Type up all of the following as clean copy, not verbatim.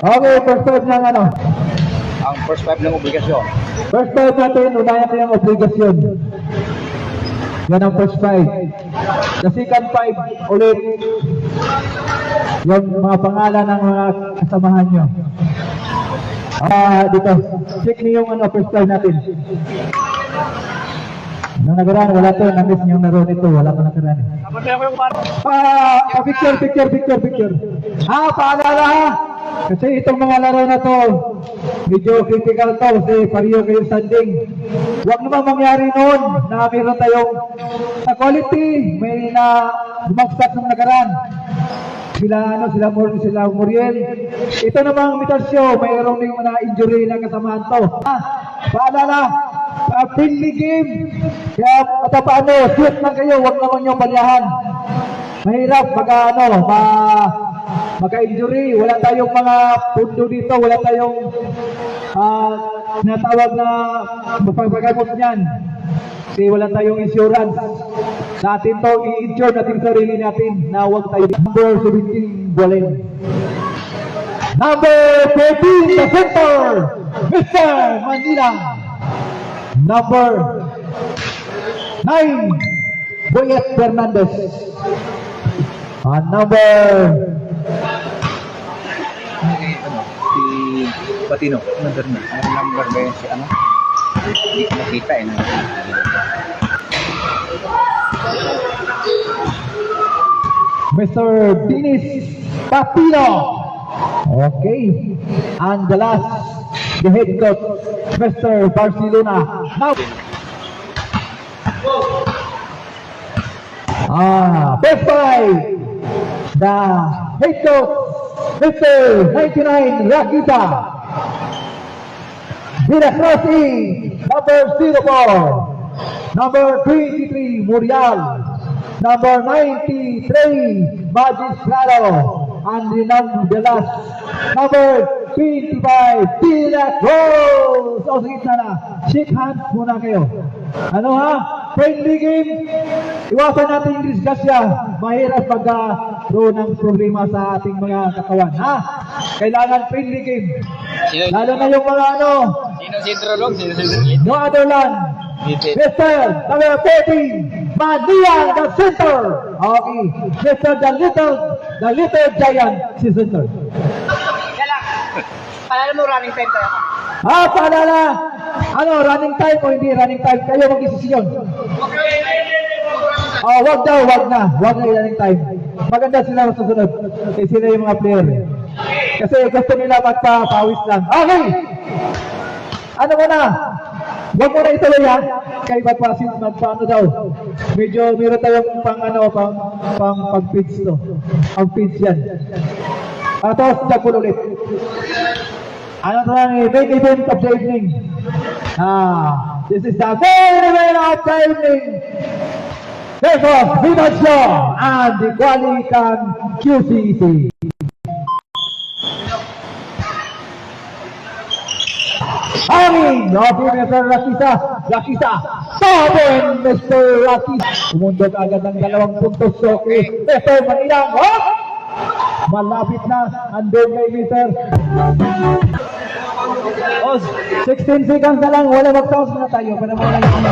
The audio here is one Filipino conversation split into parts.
Okay, first five ng ano? Ang first five ng obligasyon. First five natin, unahin ko yung obligasyon. Yan ang first five. The second five, ulit. Yung mga pangalan ng mga kasamahan nyo. Dito. Check niyo yung first five natin. Nung nagaraan, wala to. Namiss niyo yung laro nito. Wala pa nagaraan. Picture. Paalala ha. Kasi itong mga laro na to, medyo critical to kasi pariyo kayo standing. Huwag naman mangyari noon na meron tayong sa quality, may na bumagsak ng nakaraan. Sila Muriel. Ito namang Mitarsyo, mayroong ding mga injury na kasamahan to. Paalala, friendly game. Kaya paano, shoot lang kayo, huwag naman nyo palyahan. Mahirap magka-injury. Wala tayong mga pundo dito, wala tayong natawag na mapagpagamot niyan. Kasi wala tayong insurance. Natin to, i-insure natin sarili natin na huwag tayo. Number 17, Bolen. Number 14, the center, Mr. Manila. Number 9, Boyet Fernandez. Number Si Patino. Number na. Ano number ba yun si ano? Hindi ko makita eh. Mr. Dennis Patino. Okay. And the last, the head coach, Mr. Barcelona. Now, best five. The head coach, Mr. 99 Rakita. Vida Crossing, number 04. Number 23, Murial. Number 93, Magistrado. And the last, number 25, Tina Rose. O sige na, shake hands muna kayo. Ano ha? Friendly game. Iwasan natin yung disgrasya. Mahirap magkaroon ng problema sa ating mga katawan. Ha? Kailangan friendly game. Lalo na yung mga Sino sintrolog? no other land. Mr. number 14, Mania the center. Okay. Mr. the little giant, si center. Paalala mo running time tayo. Paalala. Running time o hindi running time? Kayo mag-isisyon. Wag na yung running time. Maganda sila masusunod. Kasi sila yung mga player. Kasi gusto nila magpapawis lang. Okay. Ano muna? Wag mo na ituloy ha. Kaya magpaano daw. Medyo meron tayong pang pag-pitch to. Pag-pitch yan. Tapos dagpul ulit. Ano to lang main event of the evening. This is the main event of the evening. Versus Vinacio and the Qualican QCC. Hangin! Okay, Mr. Rakisa! Sabon, Mr. Rakisa! Umundog agad ng 2 puntos. Okay, Mr. Manilang! Malapit na. Andun kay Mr. 16 seconds na lang. Wala mag-sounds na tayo. Para mawala yung ano.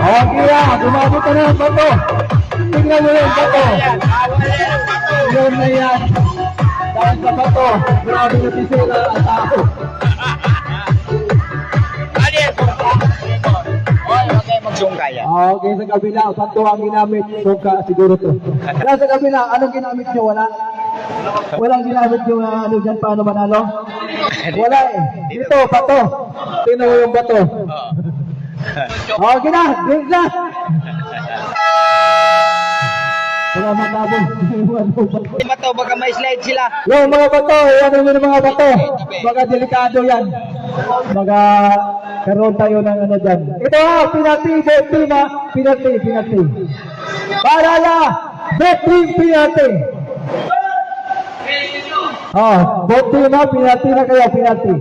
Okay na, gumabot ka na ng bato. Tingnan mo yung bato. Yun na yan. Dahil sa bato, grabe na sisira ang tao. Okay, sa kabila, bato ang ginamit. Sungka siguro to. Kaya sa kabila, anong ginamit nyo? Walang ginamit yung dyan paano manalo? Wala eh. Dito, bato. Tingnan mo yung bato. Okay na, drink na. Wala matabon. Bato, baka may slide sila. Yung mga bato, yan yung mga bato. Baka delikado yan. Baka karoon tayo ng dyan. Ito penalty, penalty. Para na, bet team penalty. Oh, both team ha, penalty na kayo, penalty.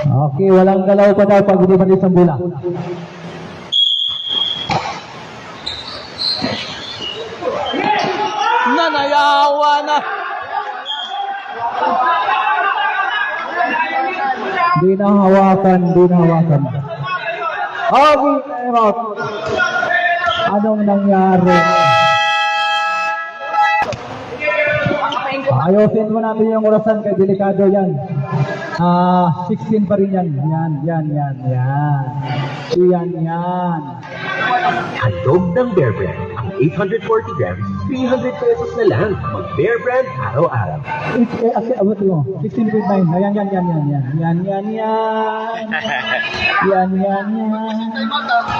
Okay, walang galaw pa daw pag hindi malis ang bola. Nanayawa na. Di na hawakan, di na hawakan. Okay, time out. Anong nangyari? Ayusin mo natin yung orasan kay delikado yan. 16 pa rin yan. Yan. Handog ng Bear Brand. Ang 840 grams, 300 pesos na lang. Mag-Bear Brand araw-araw. Abot mo. 16.9. Yan.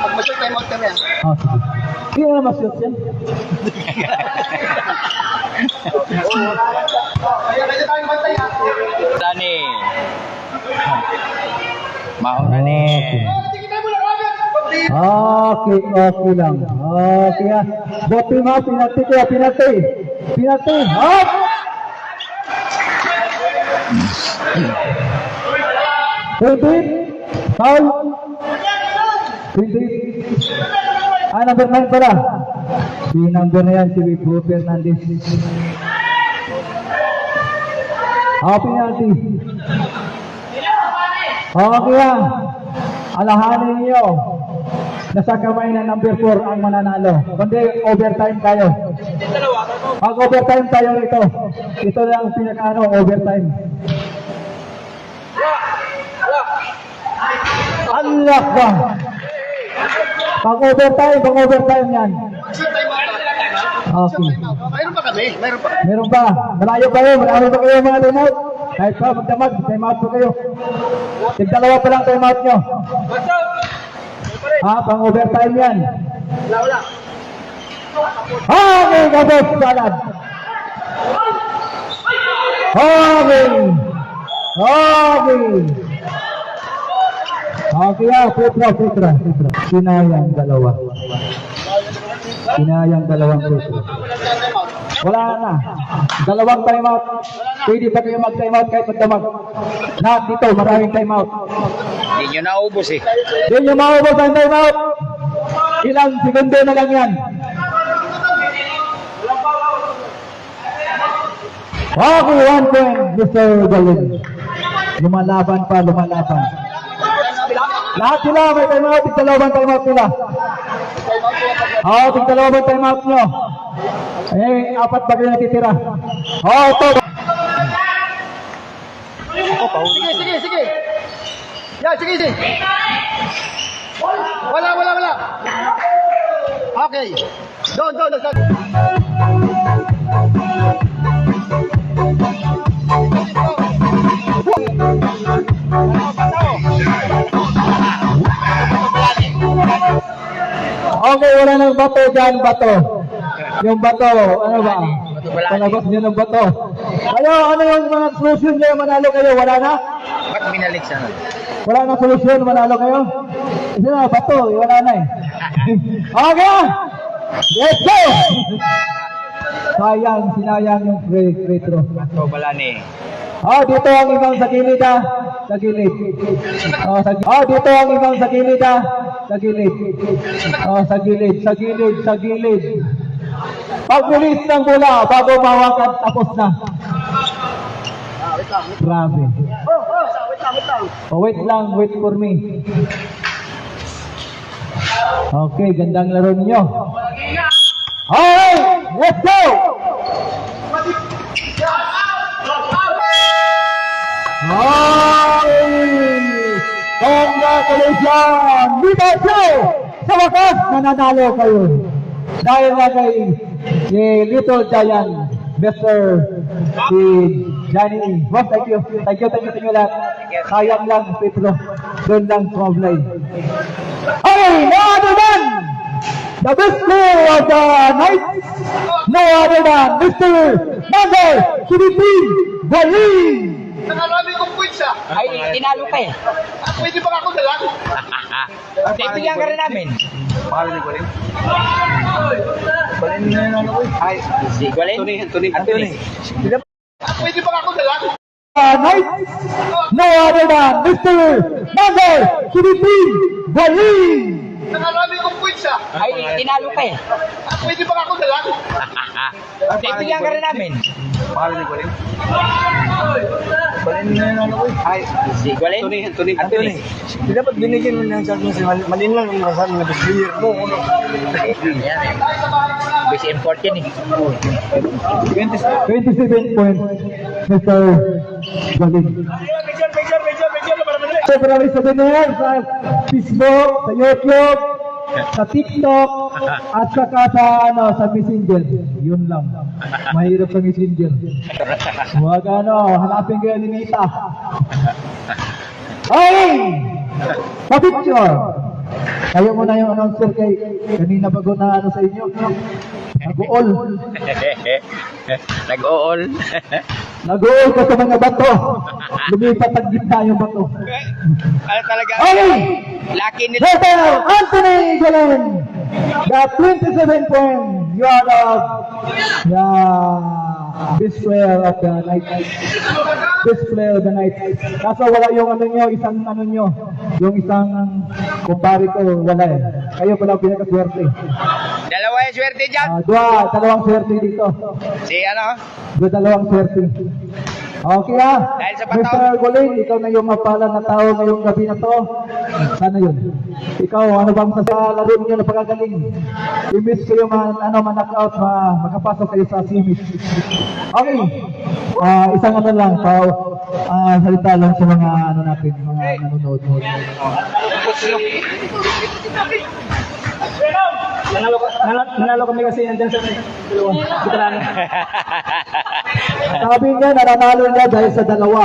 Pag masya time out kami. Oh, sige. Hindi na mas-shoot yan. Dani. Mauna ni. Okay lang. Okay ha. Bote mo, pinati ko, pinati. Hop! Pintit. Foul. Pintit. Number 9 pala. Si number na yan, si Vivo Fernandez. Penalty. Okay ha. Alahanin niyo. Nasa kamay na number 4 ang mananalo. Kundi overtime tayo. Pag overtime tayo rito. Ito lang ang pinaka overtime. Allah ba? Pag overtime yan. Okay. Mayroon pa kami. Meron ba? Malayo kayo? Marami ba kayo mga timeout? Kahit pa magdamag, timeout pa kayo. Tig-dalawa pa lang timeout nyo. Pang overtime yan. Wala. Okay, kabos, salad. Okay, Petra. Sinayang dalawang Petra. Wala na. Dalawang timeout. Pwede pa kayo mag-timeout kahit magdamag. Lahat dito, maraming timeout. Hindi nyo naubos eh. Hindi nyo maubos ang timeout. Ilang segundo na lang yan. Okay, 1 point, Mr. Galin. Lumalaban. Lahat sila, may timeout. Tig-dalawang timeout nila. Tig-dalawang timeout nyo. Apat ba kayo natitira? Ito. Sige. Yan, sige. Wala. Okay. Doon. Okay, wala nang bato dyan, bato. Yung bato, ano ba? Palabas nyo ng bato. Kayo, ano yung mga solusyon nyo? Manalo kayo, wala na? Ba't binalik sana? Wala na solusyon, manalo kayo? Kasi na, bato, wala na eh. Okay! Let's go! Sinayang yung free throw. Ito pala ni. Dito ang ibang sa gilid ha. Sa gilid. Dito ang ibang sa gilid ha. Sa gilid. Sa gilid. Pag-release ng bola, bago mawakan, tapos na. Grabe. Wait lang, wait for me. Okay, gandang laro ninyo. Alright, let's go! Congratulations! Dito sa wakas, nananalo kayo. Dahil nga kay Little Giant, Mr. si Johnny. Boss, thank you lahat. Sayang lang, Petro. Doon lang sumablay. Hey, no other than the best player of the night, no other than Mr. Number 17, Galing! Nakarami kong points ah. Ay, tinalo ka eh. Pwede ba ako na lang? Bibigyan ka rin namin. Pangalan ni Colin? Colin na ano ko eh. Ay, Si Colin? Anthony. Pwede ba ako na lang? Knights, no other than Mr. Number 17, Walin! Nakarami kong points ah. Ay, tinalo ka eh. Pwede ba ako na lang? Bibigyan ka rin namin. Pangalan ni Colin? Colin na ano ko eh. Ay, Si Colin? Anthony. Dapat binigyan mo ng sabi mo sa malin lang yung masabi na beer mo. Yan eh. Base import yan eh. 27 points, Mr. Walin. So, maraming souvenir sa Facebook, sa YouTube, sa TikTok, at saka sa Messenger. Yun lang. Mahirap sa Messenger. Huwag hanapin kayo ni Nita. Okay! Pa-picture! Kayo muna yung announcer kay kanina bago na sa inyo. Nag-uol. Nag-o-all. Nag-uol ka sa mga bato. Lumipat ang gitna yung bato. Ano talaga? Okay! Lucky nila. Mr. Anthony Galen, the 27 point. You are the best player of the night. Best player of the night. Kaso wala yung isang yung isang kumpare ko, wala eh. Kayo pala ang pinakaswerte. Dalawa yung swerte dyan. Dalawang swerte dito. Si ano? Dalawang swerte. Okay Dahil sa bato. Mr. Galen, ikaw na yung mapala na tao ngayong gabi na to. Sana yun. Ikaw, ano bang sa laro niyo na pagkagaling? I-miss kayo man-knock-out, makapasok kayo sa semis. Okay. Isang lang, salita lang sa mga natin, mga nanonood. Nanalo kami kasi yan dyan sa veterano. Sabi niya, nananalo niya dahil sa dalawa.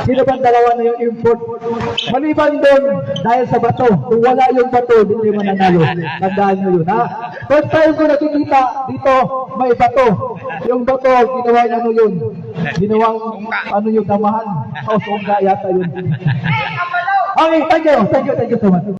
Sino bang dalawa na yung import? Maliban doon, dahil sa bato. Kung wala yung bato, hindi kayo mananalo. Tandaan nyo yun, ha? First time ko nakikita dito, may bato. Yung bato, ginawa niya yun. Ginawang, yung damahan. O, sungga yata yun. Okay, thank you so much.